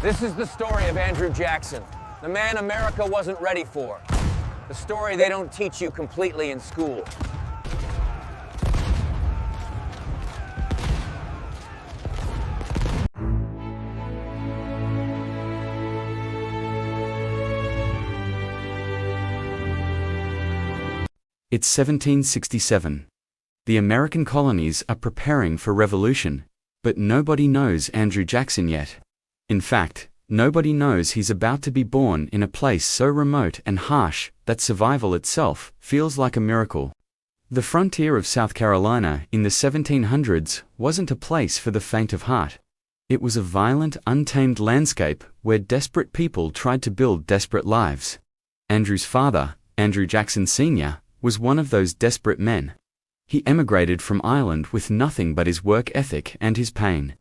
This is the story of Andrew Jackson, the man America wasn't ready for. The story they don't teach you completely in school. It's 1767. The American colonies are preparing for revolution, but nobody knows Andrew Jackson yet. In fact, nobody knows he's about to be born in a place so remote and harsh that survival itself feels like a miracle. The frontier of South Carolina in the 1700s wasn't a place for the faint of heart. It was a violent, untamed landscape where desperate people tried to build desperate lives. Andrew's father, Andrew Jackson Sr., was one of those desperate men. He emigrated from Ireland with nothing but his work ethic and his pain.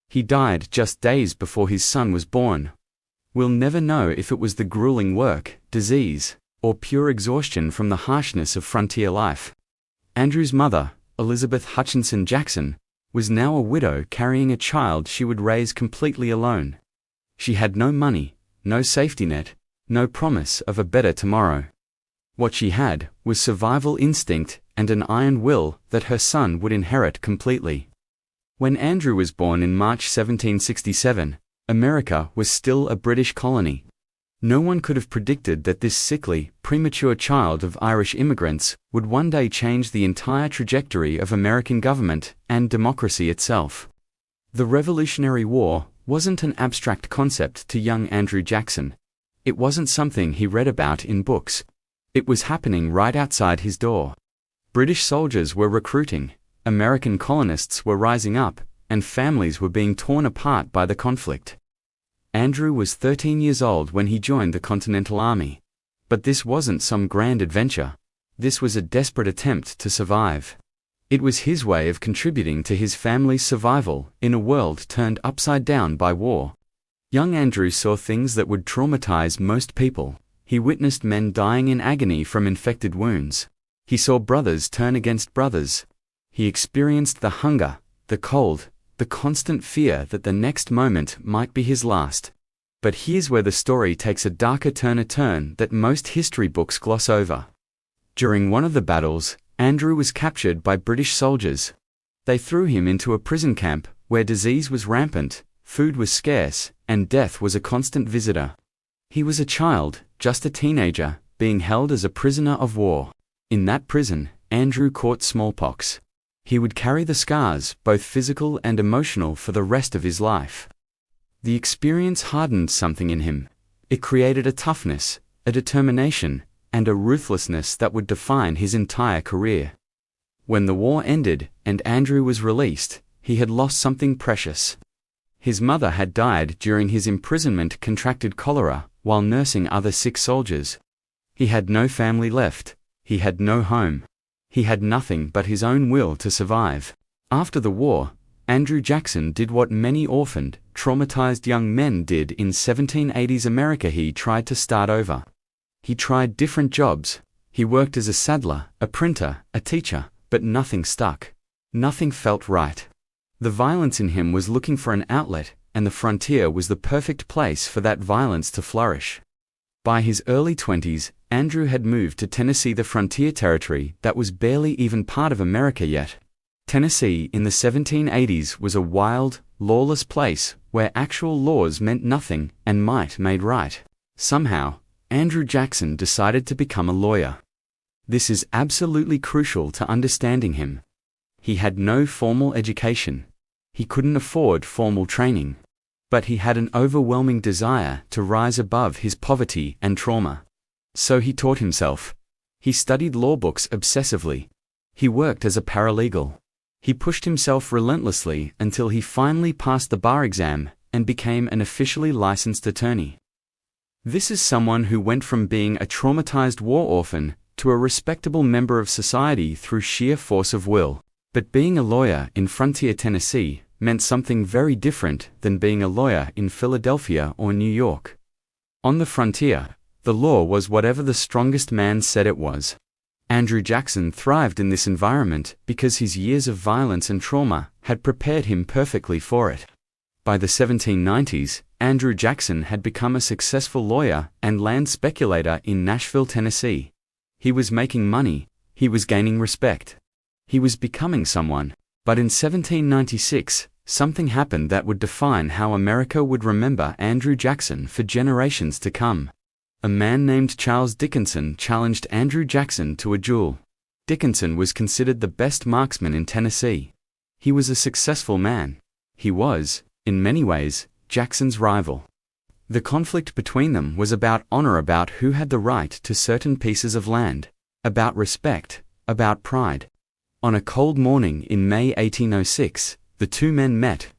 He died just days before his son was born. We'll never know if it was the grueling work, disease, or pure exhaustion from the harshness of frontier life. Andrew's mother, Elizabeth Hutchinson Jackson, was now a widow carrying a child she would raise completely alone. She had no money, no safety net, no promise of a better tomorrow. What she had was survival instinct and an iron will that her son would inherit completely. When Andrew was born in March 1767, America was still a British colony. No one could have predicted that this sickly, premature child of Irish immigrants would one day change the entire trajectory of American government and democracy itself. The Revolutionary War wasn't an abstract concept to young Andrew Jackson. It wasn't something he read about in books. It was happening right outside his door. British soldiers were recruiting, American colonists were rising up, and families were being torn apart by the conflict. Andrew was 13 years old when he joined the Continental Army. But this wasn't some grand adventure. This was a desperate attempt to survive. It was his way of contributing to his family's survival in a world turned upside down by war. Young Andrew saw things that would traumatize most people. He witnessed men dying in agony from infected wounds. He saw brothers turn against brothers. He experienced the hunger, the cold, the constant fear that the next moment might be his last. But here's where the story takes a darker turn that most history books gloss over. During one of the battles, Andrew was captured by British soldiers. They threw him into a prison camp where disease was rampant, food was scarce, and death was a constant visitor. He was a child, just a teenager, being held as a prisoner of war. In that prison, Andrew caught smallpox. He would carry the scars, both physical and emotional, for the rest of his life. The experience hardened something in him. It created a toughness, a determination, and a ruthlessness that would define his entire career. When the war ended and Andrew was released, he had lost something precious. His mother had died during his imprisonment, contracted cholera while nursing other sick soldiers. He had no family left. He had no home. He had nothing but his own will to survive. After the war, Andrew Jackson did what many orphaned, traumatized young men did in 1780s America. He tried to start over. He tried different jobs. He worked as a saddler, a printer, a teacher, but nothing stuck. Nothing felt right. The violence in him was looking for an outlet, and the frontier was the perfect place for that violence to flourish. By his early 20s, Andrew had moved to Tennessee, the frontier territory that was barely even part of America yet. Tennessee in the 1780s was a wild, lawless place where actual laws meant nothing and might made right. Somehow, Andrew Jackson decided to become a lawyer. This is absolutely crucial to understanding him. He had no formal education. He couldn't afford formal training. But he had an overwhelming desire to rise above his poverty and trauma. So he taught himself. He studied law books obsessively. He worked as a paralegal. He pushed himself relentlessly until he finally passed the bar exam and became an officially licensed attorney. This is someone who went from being a traumatized war orphan to a respectable member of society through sheer force of will. But being a lawyer in frontier Tennessee meant something very different than being a lawyer in Philadelphia or New York. On the frontier, the law was whatever the strongest man said it was. Andrew Jackson thrived in this environment because his years of violence and trauma had prepared him perfectly for it. By the 1790s, Andrew Jackson had become a successful lawyer and land speculator in Nashville, Tennessee. He was making money, he was gaining respect. He was becoming someone. But in 1796, something happened that would define how America would remember Andrew Jackson for generations to come. A man named Charles Dickinson challenged Andrew Jackson to a duel. Dickinson was considered the best marksman in Tennessee. He was a successful man. He was, in many ways, Jackson's rival. The conflict between them was about honor, about who had the right to certain pieces of land, about respect, about pride. On a cold morning in May 1806, the two men met.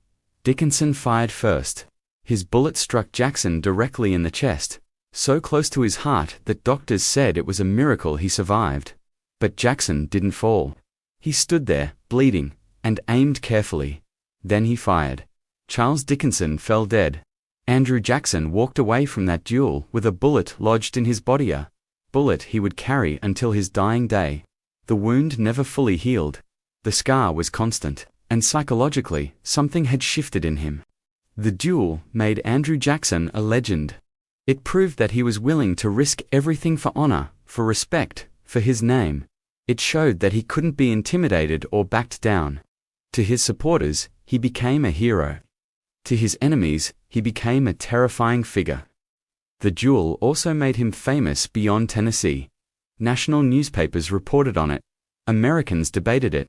Dickinson fired first. His bullet struck Jackson directly in the chest, so close to his heart that doctors said it was a miracle he survived. But Jackson didn't fall. He stood there, bleeding, and aimed carefully. Then he fired. Charles Dickinson fell dead. Andrew Jackson walked away from that duel with a bullet lodged in his body, a bullet he would carry until his dying day. The wound never fully healed. The scar was constant, and psychologically, something had shifted in him. The duel made Andrew Jackson a legend. It proved that he was willing to risk everything for honor, for respect, for his name. It showed that he couldn't be intimidated or backed down. To his supporters, he became a hero. To his enemies, he became a terrifying figure. The duel also made him famous beyond Tennessee. National newspapers reported on it. Americans debated it.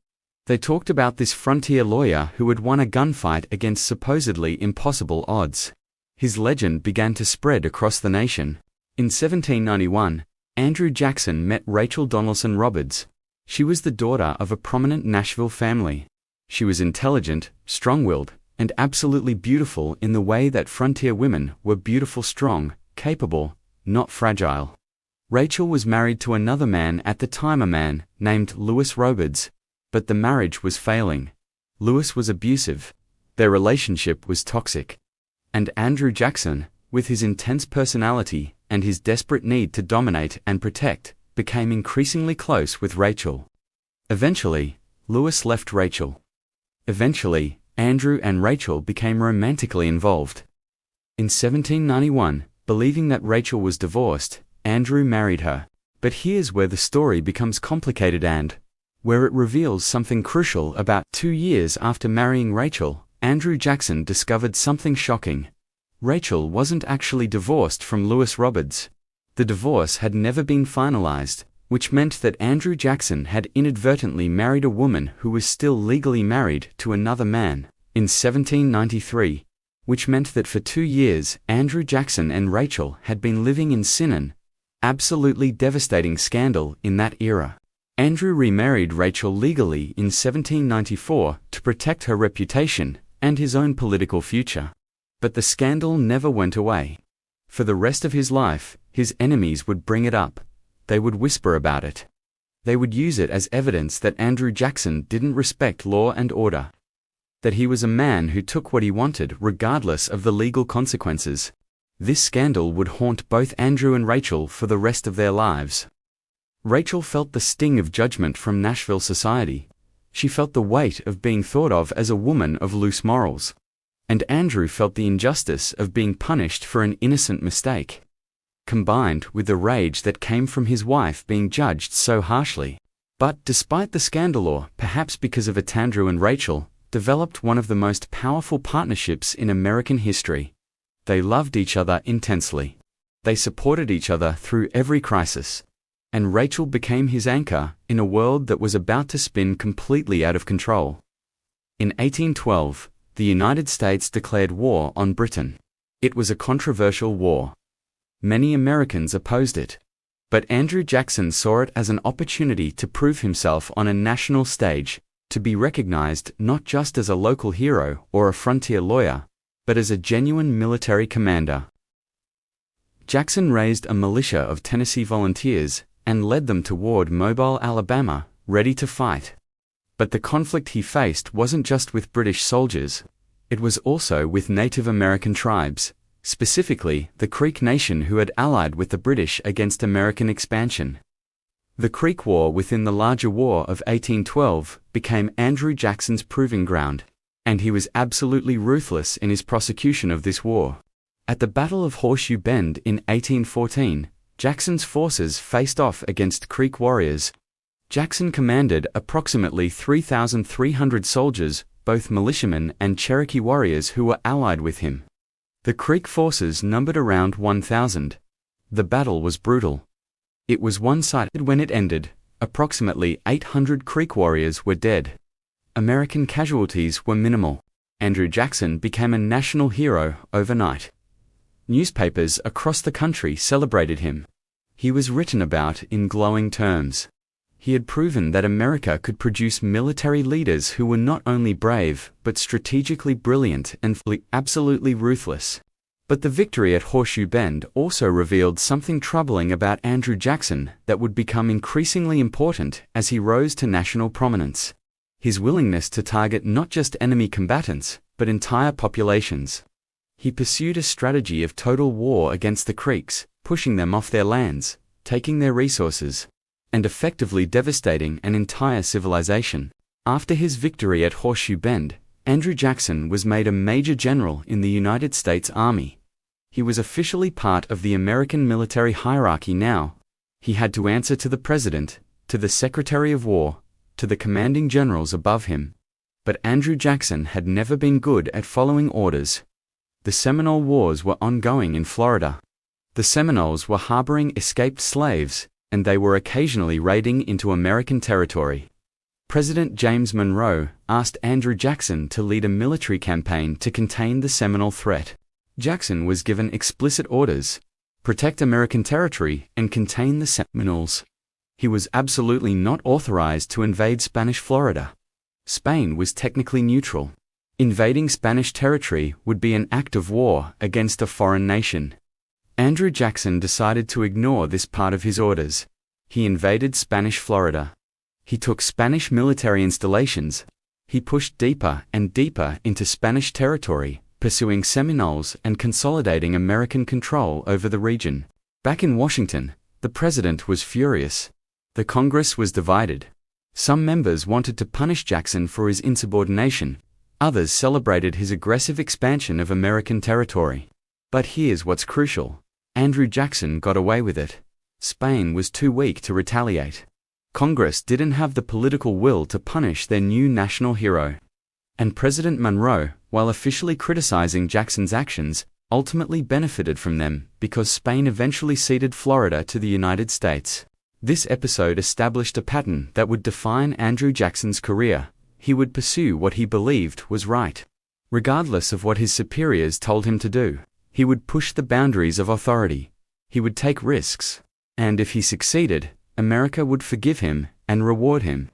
They talked about this frontier lawyer who had won a gunfight against supposedly impossible odds. His legend began to spread across the nation. In 1791, Andrew Jackson met Rachel Donaldson Roberts. She was the daughter of a prominent Nashville family. She was intelligent, strong-willed, and absolutely beautiful in the way that frontier women were beautiful, strong, capable, not fragile. Rachel was married to another man at the time, a man named Lewis Roberts, but the marriage was failing. Lewis was abusive. Their relationship was toxic. And Andrew Jackson, with his intense personality and his desperate need to dominate and protect, became increasingly close with Rachel. Eventually, Lewis left Rachel. Eventually, Andrew and Rachel became romantically involved. In 1791, believing that Rachel was divorced, Andrew married her. But here's where the story becomes complicated and where it reveals something crucial. About 2 years after marrying Rachel, Andrew Jackson discovered something shocking. Rachel wasn't actually divorced from Lewis Roberts. The divorce had never been finalized, which meant that Andrew Jackson had inadvertently married a woman who was still legally married to another man in 1793, which meant that for 2 years Andrew Jackson and Rachel had been living in sin, an absolutely devastating scandal in that era. Andrew remarried Rachel legally in 1794 to protect her reputation and his own political future. But the scandal never went away. For the rest of his life, his enemies would bring it up. They would whisper about it. They would use it as evidence that Andrew Jackson didn't respect law and order. That he was a man who took what he wanted regardless of the legal consequences. This scandal would haunt both Andrew and Rachel for the rest of their lives. Rachel felt the sting of judgment from Nashville society. She felt the weight of being thought of as a woman of loose morals. And Andrew felt the injustice of being punished for an innocent mistake, combined with the rage that came from his wife being judged so harshly. But despite the scandal, or perhaps because of it, Andrew and Rachel developed one of the most powerful partnerships in American history. They loved each other intensely. They supported each other through every crisis. And Rachel became his anchor in a world that was about to spin completely out of control. In 1812, the United States declared war on Britain. It was a controversial war. Many Americans opposed it. But Andrew Jackson saw it as an opportunity to prove himself on a national stage, to be recognized not just as a local hero or a frontier lawyer, but as a genuine military commander. Jackson raised a militia of Tennessee volunteers and led them toward Mobile, Alabama, ready to fight. But the conflict he faced wasn't just with British soldiers. It was also with Native American tribes, specifically the Creek Nation, who had allied with the British against American expansion. The Creek War, within the larger War of 1812, became Andrew Jackson's proving ground. And he was absolutely ruthless in his prosecution of this war. At the Battle of Horseshoe Bend in 1814, Jackson's forces faced off against Creek warriors. Jackson commanded approximately 3,300 soldiers, both militiamen and Cherokee warriors who were allied with him. The Creek forces numbered around 1,000. The battle was brutal. It was one-sided when it ended. Approximately 800 Creek warriors were dead. American casualties were minimal. Andrew Jackson became a national hero overnight. Newspapers across the country celebrated him. He was written about in glowing terms. He had proven that America could produce military leaders who were not only brave, but strategically brilliant and absolutely ruthless. But the victory at Horseshoe Bend also revealed something troubling about Andrew Jackson that would become increasingly important as he rose to national prominence. His willingness to target not just enemy combatants, but entire populations. He pursued a strategy of total war against the Creeks, pushing them off their lands, taking their resources, and effectively devastating an entire civilization. After his victory at Horseshoe Bend, Andrew Jackson was made a Major General in the United States Army. He was officially part of the American military hierarchy now. He had to answer to the President, to the Secretary of War, to the commanding generals above him. But Andrew Jackson had never been good at following orders. The Seminole Wars were ongoing in Florida. The Seminoles were harboring escaped slaves, and they were occasionally raiding into American territory. President James Monroe asked Andrew Jackson to lead a military campaign to contain the Seminole threat. Jackson was given explicit orders: protect American territory and contain the Seminoles. He was absolutely not authorized to invade Spanish Florida. Spain was technically neutral. Invading Spanish territory would be an act of war against a foreign nation. Andrew Jackson decided to ignore this part of his orders. He invaded Spanish Florida. He took Spanish military installations. He pushed deeper and deeper into Spanish territory, pursuing Seminoles and consolidating American control over the region. Back in Washington, the president was furious. The Congress was divided. Some members wanted to punish Jackson for his insubordination. Others celebrated his aggressive expansion of American territory. But here's what's crucial. Andrew Jackson got away with it. Spain was too weak to retaliate. Congress didn't have the political will to punish their new national hero. And President Monroe, while officially criticizing Jackson's actions, ultimately benefited from them because Spain eventually ceded Florida to the United States. This episode established a pattern that would define Andrew Jackson's career. He would pursue what he believed was right. Regardless of what his superiors told him to do, he would push the boundaries of authority. He would take risks. And if he succeeded, America would forgive him and reward him.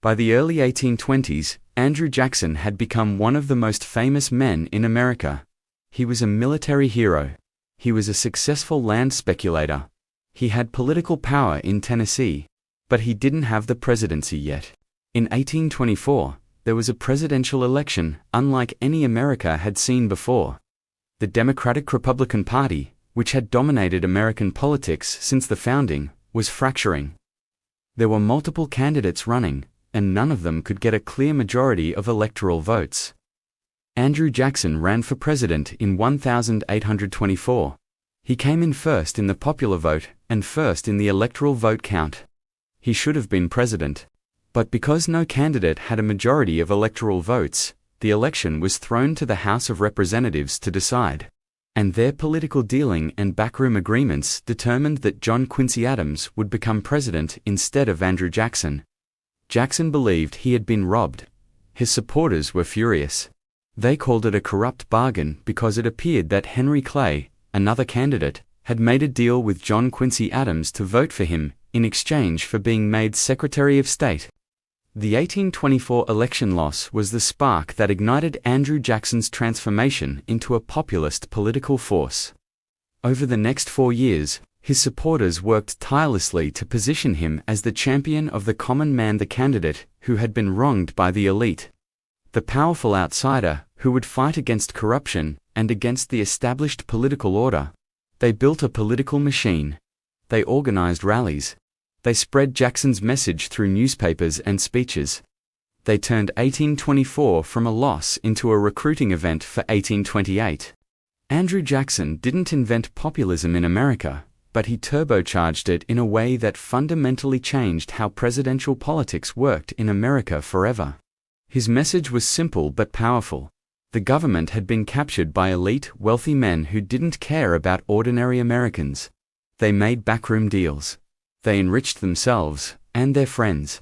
By the early 1820s, Andrew Jackson had become one of the most famous men in America. He was a military hero. He was a successful land speculator. He had political power in Tennessee, but he didn't have the presidency yet. In 1824, there was a presidential election unlike any America had seen before. The Democratic-Republican Party, which had dominated American politics since the founding, was fracturing. There were multiple candidates running, and none of them could get a clear majority of electoral votes. Andrew Jackson ran for president in 1824. He came in first in the popular vote and first in the electoral vote count. He should have been president. But because no candidate had a majority of electoral votes, the election was thrown to the House of Representatives to decide. And their political dealing and backroom agreements determined that John Quincy Adams would become president instead of Andrew Jackson. Jackson believed he had been robbed. His supporters were furious. They called it a corrupt bargain because it appeared that Henry Clay, another candidate, had made a deal with John Quincy Adams to vote for him in exchange for being made Secretary of State. The 1824 election loss was the spark that ignited Andrew Jackson's transformation into a populist political force. Over the next 4 years, his supporters worked tirelessly to position him as the champion of the common man, the candidate who had been wronged by the elite. The powerful outsider who would fight against corruption and against the established political order. They built a political machine. They organized rallies. They spread Jackson's message through newspapers and speeches. They turned 1824 from a loss into a recruiting event for 1828. Andrew Jackson didn't invent populism in America, but he turbocharged it in a way that fundamentally changed how presidential politics worked in America forever. His message was simple but powerful. The government had been captured by elite, wealthy men who didn't care about ordinary Americans. They made backroom deals. They enriched themselves and their friends.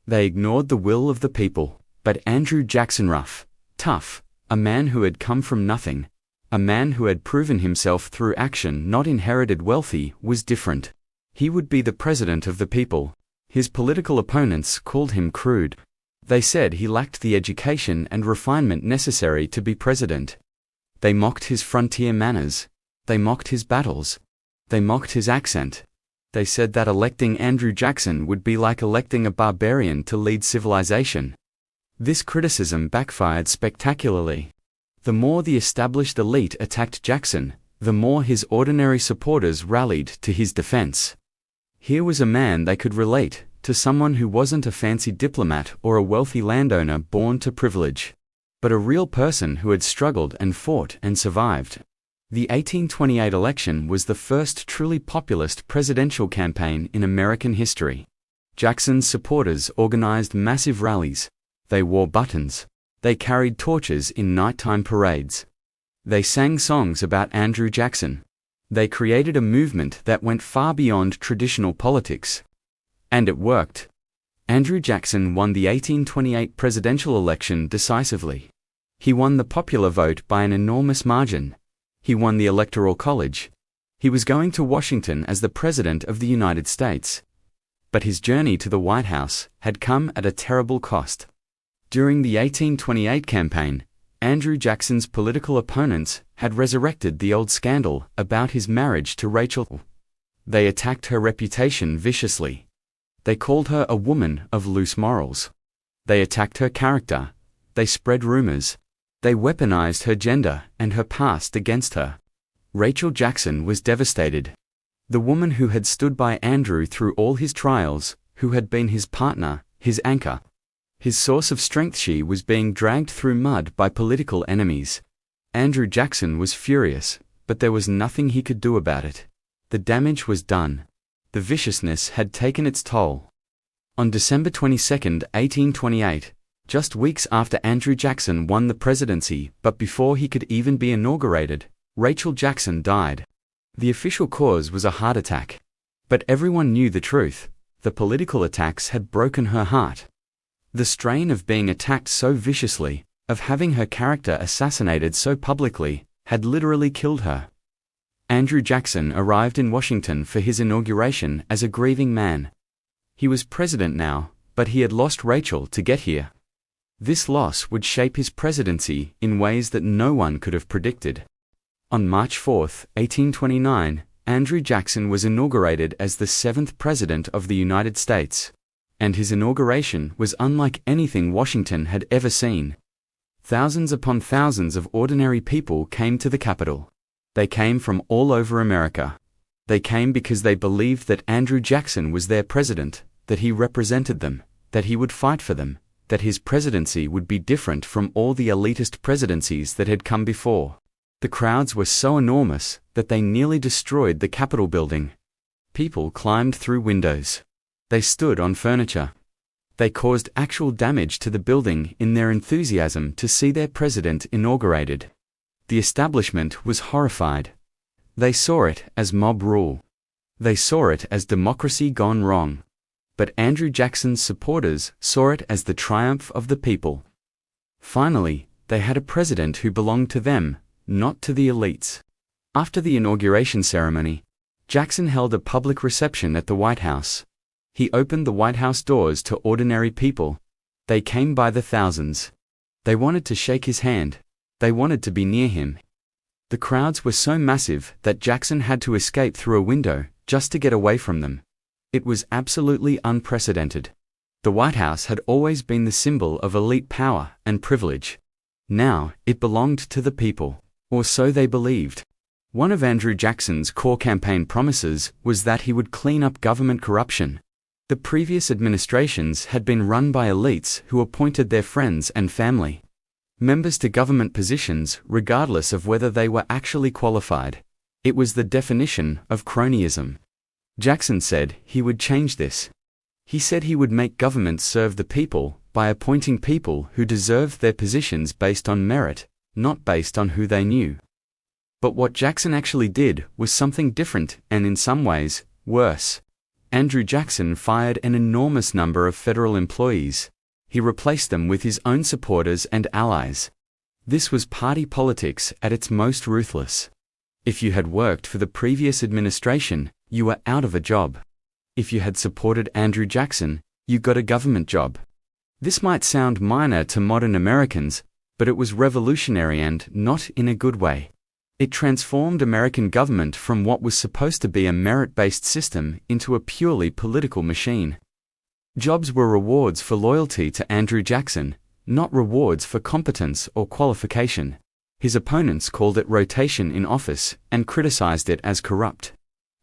They ignored the will of the people. But Andrew Jackson, tough, a man who had come from nothing, a man who had proven himself through action, not inherited wealthy, was different. He would be the president of the people. His political opponents called him crude. They said he lacked the education and refinement necessary to be president. They mocked his frontier manners. They mocked his battles. They mocked his accent. They said that electing Andrew Jackson would be like electing a barbarian to lead civilization. This criticism backfired spectacularly. The more the established elite attacked Jackson, the more his ordinary supporters rallied to his defense. Here was a man they could relate to, someone who wasn't a fancy diplomat or a wealthy landowner born to privilege, but a real person who had struggled and fought and survived. The 1828 election was the first truly populist presidential campaign in American history. Jackson's supporters organized massive rallies. They wore buttons. They carried torches in nighttime parades. They sang songs about Andrew Jackson. They created a movement that went far beyond traditional politics. And it worked. Andrew Jackson won the 1828 presidential election decisively. He won the popular vote by an enormous margin. He won the Electoral College. He was going to Washington as the President of the United States. But his journey to the White House had come at a terrible cost. During the 1828 campaign, Andrew Jackson's political opponents had resurrected the old scandal about his marriage to Rachel. They attacked her reputation viciously. They called her a woman of loose morals. They attacked her character. They spread rumors. They weaponized her gender and her past against her. Rachel Jackson was devastated. The woman who had stood by Andrew through all his trials, who had been his partner, his anchor, his source of strength, she was being dragged through mud by political enemies. Andrew Jackson was furious, but there was nothing he could do about it. The damage was done. The viciousness had taken its toll. On December 22, 1828, just weeks after Andrew Jackson won the presidency, but before he could even be inaugurated, Rachel Jackson died. The official cause was a heart attack. But everyone knew the truth. The political attacks had broken her heart. The strain of being attacked so viciously, of having her character assassinated so publicly, had literally killed her. Andrew Jackson arrived in Washington for his inauguration as a grieving man. He was president now, but he had lost Rachel to get here. This loss would shape his presidency in ways that no one could have predicted. On March 4, 1829, Andrew Jackson was inaugurated as the 7th President of the United States. And his inauguration was unlike anything Washington had ever seen. Thousands upon thousands of ordinary people came to the Capitol. They came from all over America. They came because they believed that Andrew Jackson was their president, that he represented them, that he would fight for them, that his presidency would be different from all the elitist presidencies that had come before. The crowds were so enormous that they nearly destroyed the Capitol building. People climbed through windows. They stood on furniture. They caused actual damage to the building in their enthusiasm to see their president inaugurated. The establishment was horrified. They saw it as mob rule. They saw it as democracy gone wrong. But Andrew Jackson's supporters saw it as the triumph of the people. Finally, they had a president who belonged to them, not to the elites. After the inauguration ceremony, Jackson held a public reception at the White House. He opened the White House doors to ordinary people. They came by the thousands. They wanted to shake his hand. They wanted to be near him. The crowds were so massive that Jackson had to escape through a window just to get away from them. It was absolutely unprecedented. The White House had always been the symbol of elite power and privilege. Now, it belonged to the people, or so they believed. One of Andrew Jackson's core campaign promises was that he would clean up government corruption. The previous administrations had been run by elites who appointed their friends and family members to government positions regardless of whether they were actually qualified. It was the definition of cronyism. Jackson said he would change this. He said he would make government serve the people by appointing people who deserved their positions based on merit, not based on who they knew. But what Jackson actually did was something different and in some ways, worse. Andrew Jackson fired an enormous number of federal employees. He replaced them with his own supporters and allies. This was party politics at its most ruthless. If you had worked for the previous administration, you were out of a job. If you had supported Andrew Jackson, you got a government job. This might sound minor to modern Americans, but it was revolutionary and not in a good way. It transformed American government from what was supposed to be a merit-based system into a purely political machine. Jobs were rewards for loyalty to Andrew Jackson, not rewards for competence or qualification. His opponents called it rotation in office and criticized it as corrupt.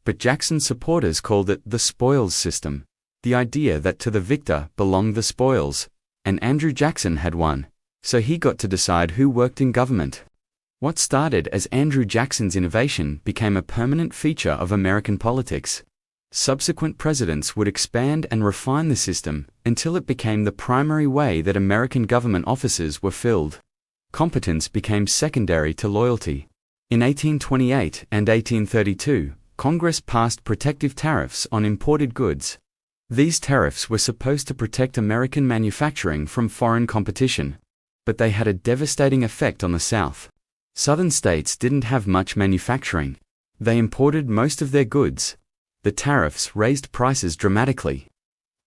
But Jackson's supporters called it the spoils system, the idea that to the victor belonged the spoils, and Andrew Jackson had won, so he got to decide who worked in government. What started as Andrew Jackson's innovation became a permanent feature of American politics. Subsequent presidents would expand and refine the system until it became the primary way that American government offices were filled. Competence became secondary to loyalty. In 1828 and 1832, Congress passed protective tariffs on imported goods. These tariffs were supposed to protect American manufacturing from foreign competition, but they had a devastating effect on the South. Southern states didn't have much manufacturing. They imported most of their goods. The tariffs raised prices dramatically.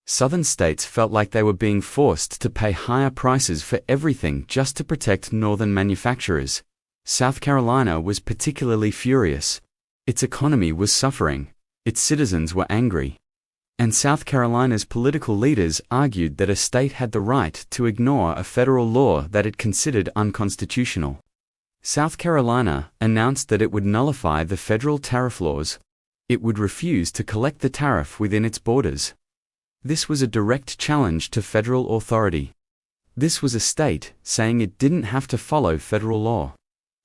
Southern states felt like they were being forced to pay higher prices for everything just to protect northern manufacturers. South Carolina was particularly furious. Its economy was suffering. Its citizens were angry. And South Carolina's political leaders argued that a state had the right to ignore a federal law that it considered unconstitutional. South Carolina announced that it would nullify the federal tariff laws. It would refuse to collect the tariff within its borders. This was a direct challenge to federal authority. This was a state saying it didn't have to follow federal law.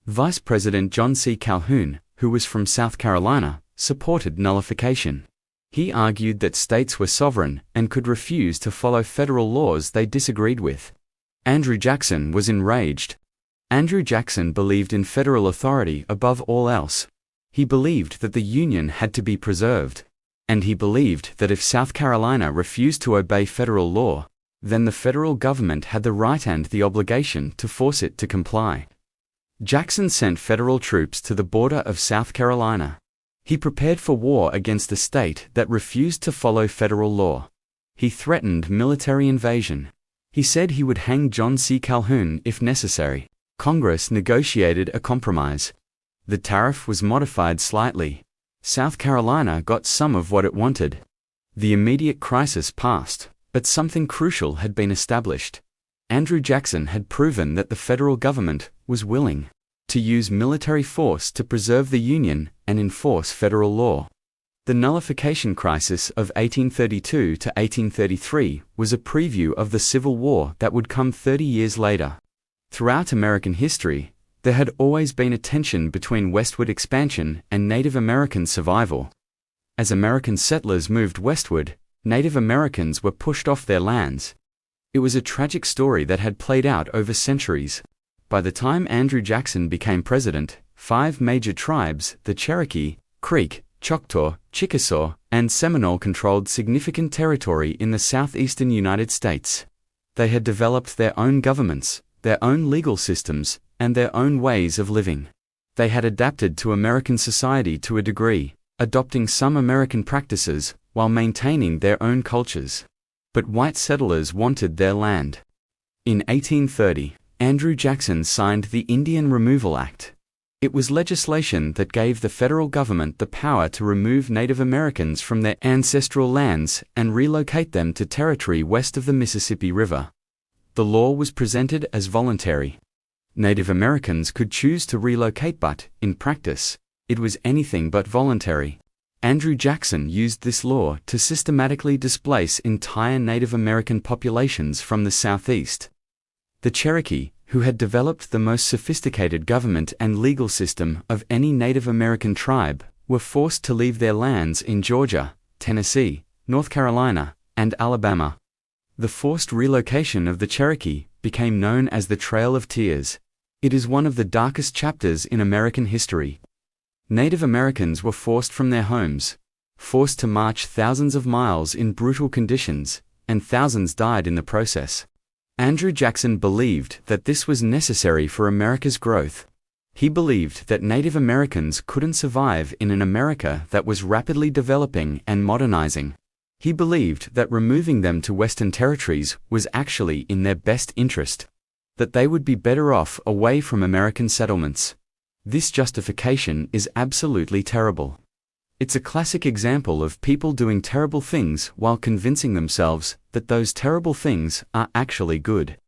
Vice President John C. Calhoun, who was from South Carolina, supported nullification. He argued that states were sovereign and could refuse to follow federal laws they disagreed with. Andrew Jackson was enraged. Andrew Jackson believed in federal authority above all else. He believed that the Union had to be preserved. And he believed that if South Carolina refused to obey federal law, then the federal government had the right and the obligation to force it to comply. Jackson sent federal troops to the border of South Carolina. He prepared for war against a state that refused to follow federal law. He threatened military invasion. He said he would hang John C. Calhoun if necessary. Congress negotiated a compromise. The tariff was modified slightly. South Carolina got some of what it wanted. The immediate crisis passed, but something crucial had been established. Andrew Jackson had proven that the federal government was willing to use military force to preserve the Union and enforce federal law. The nullification crisis of 1832 to 1833 was a preview of the Civil War that would come 30 years later. Throughout American history, there had always been a tension between westward expansion and Native American survival. As American settlers moved westward, Native Americans were pushed off their lands. It was a tragic story that had played out over centuries. By the time Andrew Jackson became president, 5 major tribes, the Cherokee, Creek, Choctaw, Chickasaw, and Seminole, controlled significant territory in the southeastern United States. They had developed their own governments, their own legal systems, and their own ways of living. They had adapted to American society to a degree, adopting some American practices while maintaining their own cultures. But white settlers wanted their land. In 1830, Andrew Jackson signed the Indian Removal Act. It was legislation that gave the federal government the power to remove Native Americans from their ancestral lands and relocate them to territory west of the Mississippi River. The law was presented as voluntary. Native Americans could choose to relocate, but, in practice, it was anything but voluntary. Andrew Jackson used this law to systematically displace entire Native American populations from the Southeast. The Cherokee, who had developed the most sophisticated government and legal system of any Native American tribe, were forced to leave their lands in Georgia, Tennessee, North Carolina, and Alabama. The forced relocation of the Cherokee became known as the Trail of Tears. It is one of the darkest chapters in American history. Native Americans were forced from their homes, forced to march thousands of miles in brutal conditions, and thousands died in the process. Andrew Jackson believed that this was necessary for America's growth. He believed that Native Americans couldn't survive in an America that was rapidly developing and modernizing. He believed that removing them to Western territories was actually in their best interest, that they would be better off away from American settlements. This justification is absolutely terrible. It's a classic example of people doing terrible things while convincing themselves that those terrible things are actually good.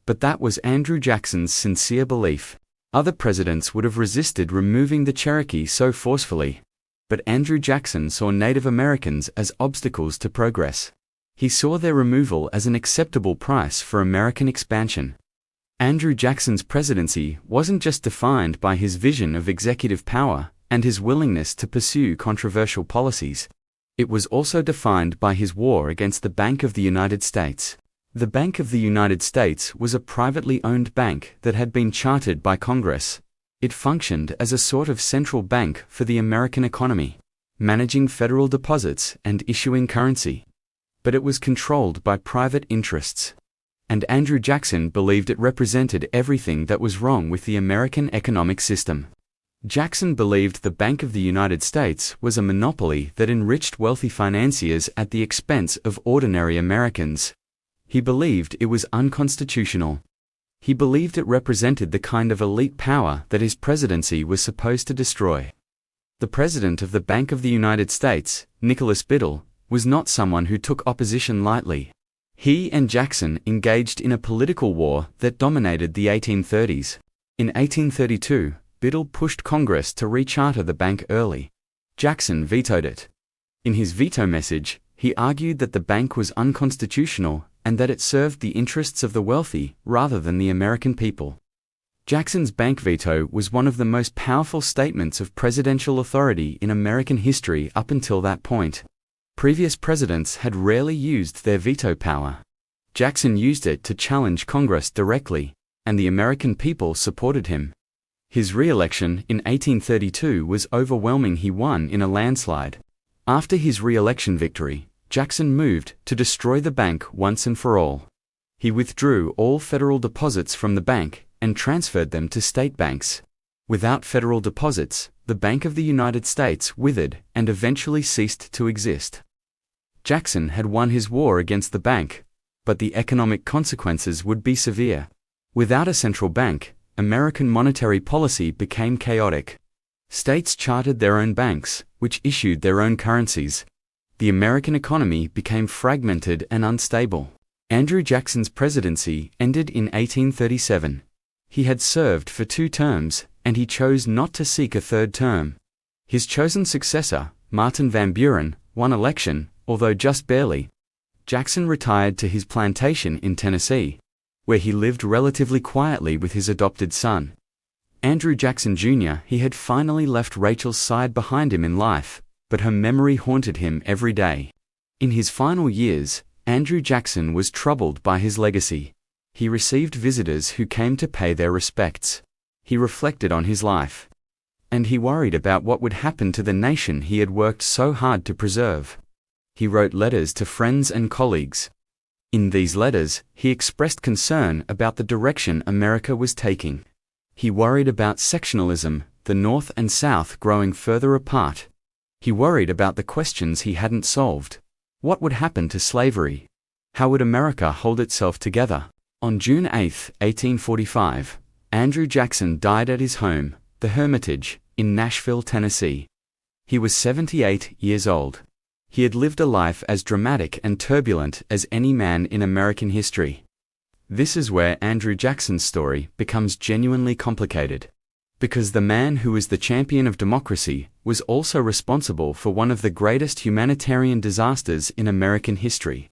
But that was Andrew Jackson's sincere belief. Other presidents would have resisted removing the Cherokee so forcefully. But Andrew Jackson saw Native Americans as obstacles to progress. He saw their removal as an acceptable price for American expansion. Andrew Jackson's presidency wasn't just defined by his vision of executive power and his willingness to pursue controversial policies. It was also defined by his war against the Bank of the United States. The Bank of the United States was a privately owned bank that had been chartered by Congress. It functioned as a sort of central bank for the American economy, managing federal deposits and issuing currency. But it was controlled by private interests. And Andrew Jackson believed it represented everything that was wrong with the American economic system. Jackson believed the Bank of the United States was a monopoly that enriched wealthy financiers at the expense of ordinary Americans. He believed it was unconstitutional. He believed it represented the kind of elite power that his presidency was supposed to destroy. The president of the Bank of the United States, Nicholas Biddle, was not someone who took opposition lightly. He and Jackson engaged in a political war that dominated the 1830s. In 1832, Biddle pushed Congress to recharter the bank early. Jackson vetoed it. In his veto message, he argued that the bank was unconstitutional and that it served the interests of the wealthy rather than the American people. Jackson's bank veto was one of the most powerful statements of presidential authority in American history up until that point. Previous presidents had rarely used their veto power. Jackson used it to challenge Congress directly, and the American people supported him. His re-election in 1832 was overwhelming. He won in a landslide. After his re-election victory, Jackson moved to destroy the bank once and for all. He withdrew all federal deposits from the bank and transferred them to state banks. Without federal deposits, the Bank of the United States withered and eventually ceased to exist. Jackson had won his war against the bank, but the economic consequences would be severe. Without a central bank, American monetary policy became chaotic. States chartered their own banks, which issued their own currencies. The American economy became fragmented and unstable. Andrew Jackson's presidency ended in 1837. He had served for 2 terms, and he chose not to seek a 3rd term. His chosen successor, Martin Van Buren, won election, although just barely. Jackson retired to his plantation in Tennessee, where he lived relatively quietly with his adopted son. Andrew Jackson Jr. He had finally left Rachel's side behind him in life, but her memory haunted him every day. In his final years, Andrew Jackson was troubled by his legacy. He received visitors who came to pay their respects. He reflected on his life. And he worried about what would happen to the nation he had worked so hard to preserve. He wrote letters to friends and colleagues. In these letters, he expressed concern about the direction America was taking. He worried about sectionalism, the North and South growing further apart. He worried about the questions he hadn't solved. What would happen to slavery? How would America hold itself together? On June 8, 1845, Andrew Jackson died at his home, the Hermitage, in Nashville, Tennessee. He was 78 years old. He had lived a life as dramatic and turbulent as any man in American history. This is where Andrew Jackson's story becomes genuinely complicated. Because the man who was the champion of democracy was also responsible for one of the greatest humanitarian disasters in American history.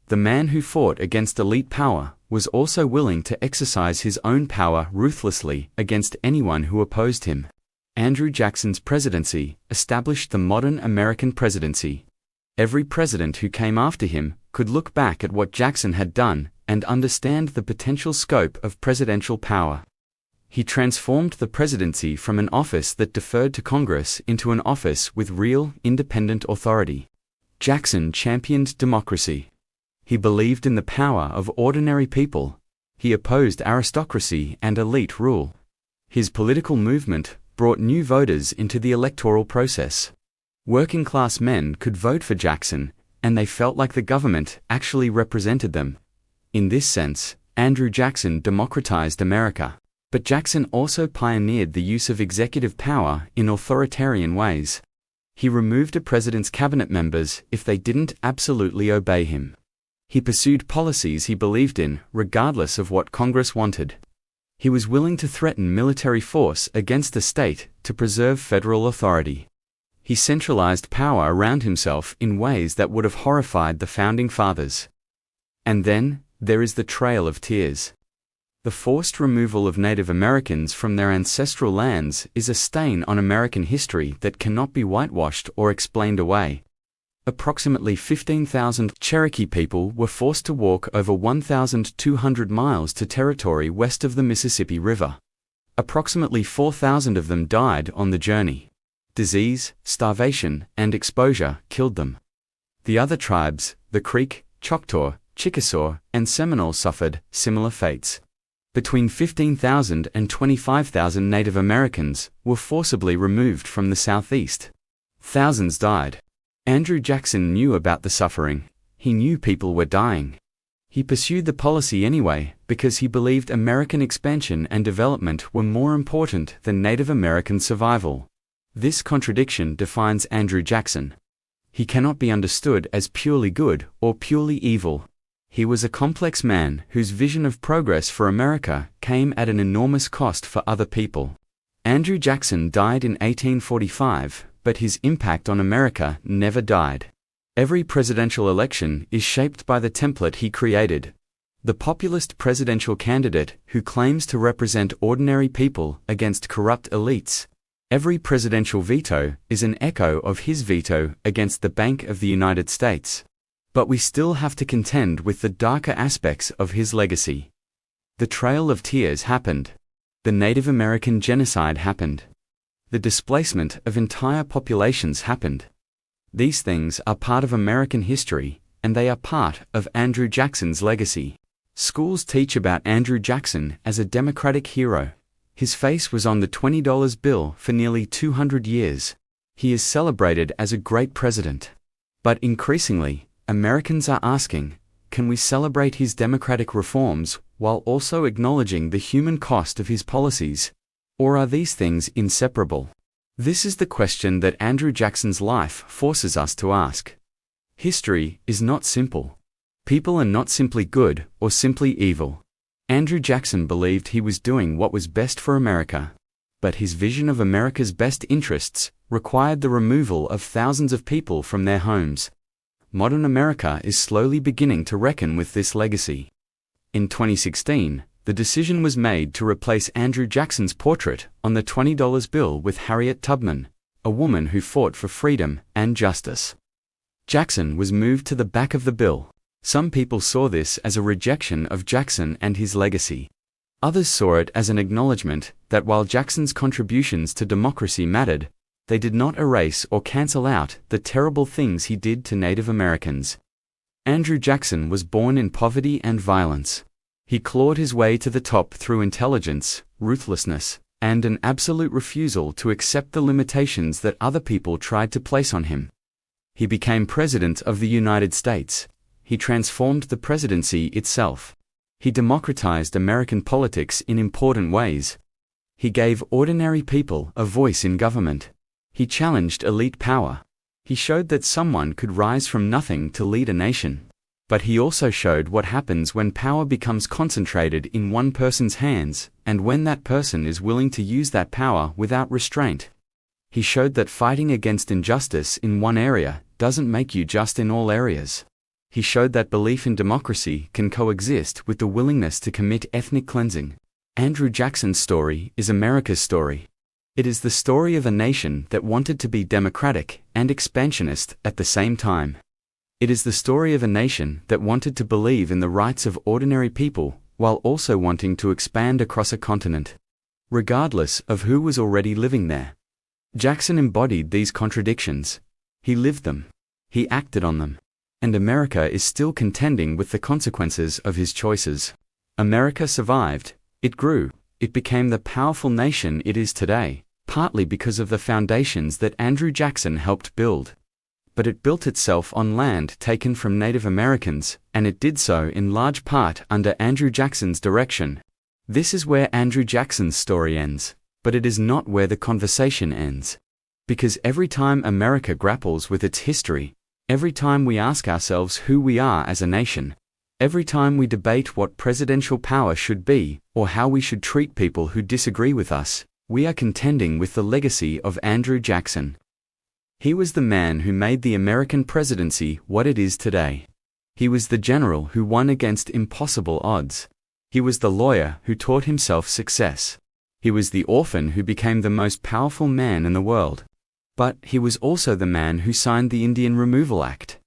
The man who fought against elite power was also willing to exercise his own power ruthlessly against anyone who opposed him. Andrew Jackson's presidency established the modern American presidency. Every president who came after him could look back at what Jackson had done and understand the potential scope of presidential power. He transformed the presidency from an office that deferred to Congress into an office with real, independent authority. Jackson championed democracy. He believed in the power of ordinary people. He opposed aristocracy and elite rule. His political movement brought new voters into the electoral process. Working-class men could vote for Jackson, and they felt like the government actually represented them. In this sense, Andrew Jackson democratized America. But Jackson also pioneered the use of executive power in authoritarian ways. He removed a president's cabinet members if they didn't absolutely obey him. He pursued policies he believed in, regardless of what Congress wanted. He was willing to threaten military force against the state to preserve federal authority. He centralized power around himself in ways that would have horrified the Founding Fathers. And then, there is the Trail of Tears. The forced removal of Native Americans from their ancestral lands is a stain on American history that cannot be whitewashed or explained away. Approximately 15,000 Cherokee people were forced to walk over 1,200 miles to territory west of the Mississippi River. Approximately 4,000 of them died on the journey. Disease, starvation, and exposure killed them. The other tribes, the Creek, Choctaw, Chickasaw, and Seminole, suffered similar fates. Between 15,000 and 25,000 Native Americans were forcibly removed from the Southeast. Thousands died. Andrew Jackson knew about the suffering. He knew people were dying. He pursued the policy anyway because he believed American expansion and development were more important than Native American survival. This contradiction defines Andrew Jackson. He cannot be understood as purely good or purely evil. He was a complex man whose vision of progress for America came at an enormous cost for other people. Andrew Jackson died in 1845, but his impact on America never died. Every presidential election is shaped by the template he created. The populist presidential candidate who claims to represent ordinary people against corrupt elites. Every presidential veto is an echo of his veto against the Bank of the United States. But we still have to contend with the darker aspects of his legacy. The Trail of Tears happened. The Native American genocide happened. The displacement of entire populations happened. These things are part of American history, and they are part of Andrew Jackson's legacy. Schools teach about Andrew Jackson as a democratic hero. His face was on the $20 bill for nearly 200 years. He is celebrated as a great president. But increasingly, Americans are asking, can we celebrate his democratic reforms while also acknowledging the human cost of his policies? Or are these things inseparable? This is the question that Andrew Jackson's life forces us to ask. History is not simple. People are not simply good or simply evil. Andrew Jackson believed he was doing what was best for America. But his vision of America's best interests required the removal of thousands of people from their homes. Modern America is slowly beginning to reckon with this legacy. In 2016, the decision was made to replace Andrew Jackson's portrait on the $20 bill with Harriet Tubman, a woman who fought for freedom and justice. Jackson was moved to the back of the bill. Some people saw this as a rejection of Jackson and his legacy. Others saw it as an acknowledgement that while Jackson's contributions to democracy mattered, they did not erase or cancel out the terrible things he did to Native Americans. Andrew Jackson was born in poverty and violence. He clawed his way to the top through intelligence, ruthlessness, and an absolute refusal to accept the limitations that other people tried to place on him. He became President of the United States. He transformed the presidency itself. He democratized American politics in important ways. He gave ordinary people a voice in government. He challenged elite power. He showed that someone could rise from nothing to lead a nation. But he also showed what happens when power becomes concentrated in one person's hands, and when that person is willing to use that power without restraint. He showed that fighting against injustice in one area doesn't make you just in all areas. He showed that belief in democracy can coexist with the willingness to commit ethnic cleansing. Andrew Jackson's story is America's story. It is the story of a nation that wanted to be democratic and expansionist at the same time. It is the story of a nation that wanted to believe in the rights of ordinary people while also wanting to expand across a continent, regardless of who was already living there. Jackson embodied these contradictions. He lived them. He acted on them. And America is still contending with the consequences of his choices. America survived. It grew. It became the powerful nation it is today, partly because of the foundations that Andrew Jackson helped build. But it built itself on land taken from Native Americans, and it did so in large part under Andrew Jackson's direction. This is where Andrew Jackson's story ends, but it is not where the conversation ends. Because every time America grapples with its history, every time we ask ourselves who we are as a nation, every time we debate what presidential power should be, or how we should treat people who disagree with us, we are contending with the legacy of Andrew Jackson. He was the man who made the American presidency what it is today. He was the general who won against impossible odds. He was the lawyer who taught himself success. He was the orphan who became the most powerful man in the world. But he was also the man who signed the Indian Removal Act.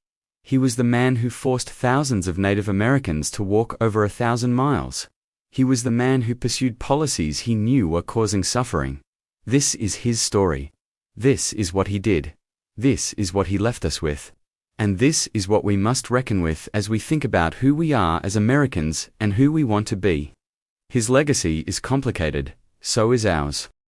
He was the man who forced thousands of Native Americans to walk over 1,000 miles. He was the man who pursued policies he knew were causing suffering. This is his story. This is what he did. This is what he left us with. And this is what we must reckon with as we think about who we are as Americans and who we want to be. His legacy is complicated, so is ours.